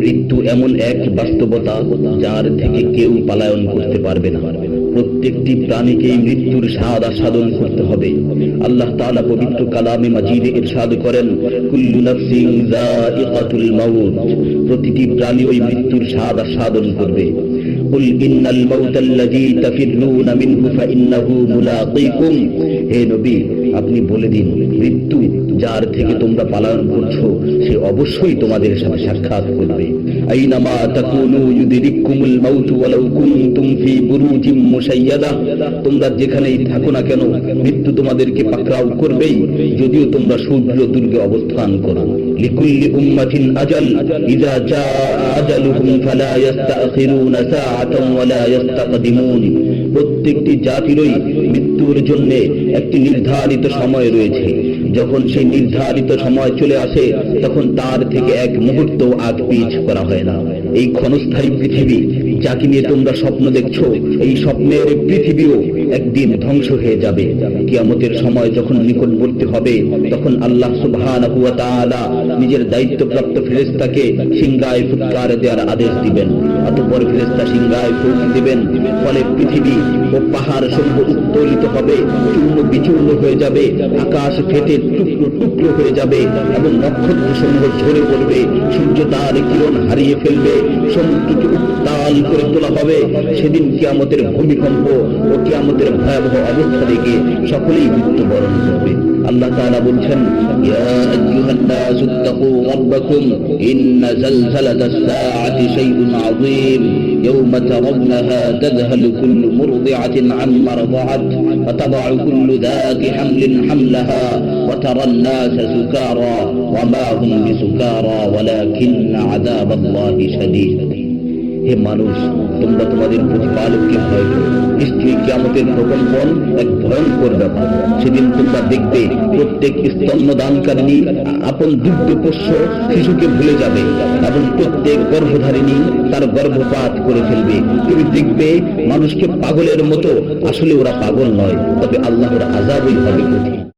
মৃত্যু এমন এক বাস্তবতা যার থেকে কেউ পলায়ন করতে পারবে না। প্রত্যেকটি প্রাণীকেই মৃত্যুর স্বাদ আস্বাদন করতে হবে। আল্লাহ তাআলা পবিত্র কালামে মাজিদে ইরশাদ করেন, কুল্লু নাফসিন যায়িকাতুল মাউত, প্রতিটি প্রাণী ওই মৃত্যুর স্বাদ আস্বাদন করবে। কুল ইন্নাল মাউতাল্লাযী তাফিররুনা মিনহু ফাইন্নাহু মুলাকীকুম, হে নবী আপনি বলে দিন, মৃত্যু যার থেকে তোমরা পলায়ন করছো সে অবশ্যই তোমাদের সাথে সাক্ষাৎ করবে। আইনামা তাকুনু ইউদরিকুমুল মাউত ওয়ালাউ কুনতুম ফি বুরুজিম মুশাইয়াদা, তোমরা যেখানেই থাকো না কেন মৃত্যু তোমাদেরকে পাকড়াও করবেই, যদিও তোমরা সূর্য দুর্গে অবস্থান করো। লিকুল্লি উম্মাতিন আজাল, ইযা জাআ আজালুহুম ফালা ইস্তাখিরুনা সাআতান ওয়ালা ইস্তাকদিমুন, প্রত্যেকটি জাতিরই মৃত্যুর জন্য একটি নির্ধারিত সময় রয়েছে। যখন সেই নির্ধারিত সময় চলে আসে তখন তার থেকে এক মুহূর্ত আগ পিছ করা হয় না। এই ক্ষণস্থায়ী পৃথিবী যাকে নিয়ে তোমরা স্বপ্ন দেখছো, এই স্বপ্নের পৃথিবীও একদিন ধ্বংস হয়ে যাবে। কিয়ামতের সময় যখন নিকটবর্তী হবে তখন আল্লাহ সুবহানাহু ওয়া তাআলা নিজের দায়িত্বপ্রাপ্ত ফেরেশতাকে সিংহায় ফুৎকার দেওয়ার আদেশ দিবেন। অতঃপর ফেরেশতা সিংহায় ফুৎ দিবেন, ফলে পৃথিবী ও পাহাড় সমূহ উত্তোলিত হবে, চূর্ণ বিচূর্ণ হয়ে যাবে, আকাশ ফেটে টুকরো টুকরো হয়ে যাবে এবং নক্ষত্র সমূহ ঝরে পড়বে, সূর্য তার কিরণ হারিয়ে ফেলবে, সমুদ্রকে উত্তাল করে তোলা হবে। সেদিন কিয়ামতের ভূমিকম্প ও কিয়ামতের ভয়াবহ অবস্থা দেখে সকলেই মৃত্যুবরণ করবে। আল্লাহ তাআলা বলছেন, ইয়া আইয়ুহান নাসু তাকু রাব্বাকুম ইন্না যালজালাতাস সাআতি শাইউন আযীম ইয়াওমা তারাউনাহা তাযহালু কুল্লু মুরদি'াতিন আম্মা রাদা'আত ওয়া তাদ'উ কুল্লু যাতি হামলিন হামলাহা ওয়া তারান নাসা সুকারা ওয়া মা হুম বিসুকারা ওয়ালাকিন্না আযাবাল্লাহি শাদীদ। হে মানুষ, তোমরা তোমাদের প্রতিপালককে ভয় করো। নিশ্চয়ই কিয়ামতের প্রকম্পন এক ভয়ঙ্কর ব্যাপার। সেদিন তোমরা দেখবে প্রত্যেক স্তন্যদানকারিণী আপন দুগ্ধপোষ্য শিশুকে ভুলে যাবে এবং প্রত্যেক গর্ভধারিণী তার গর্ভপাত করে ফেলবে। তুমি দেখবে মানুষকে পাগলের মতো, আসলে ওরা পাগল নয়, তবে আল্লাহর আযাবই হবে কঠিন।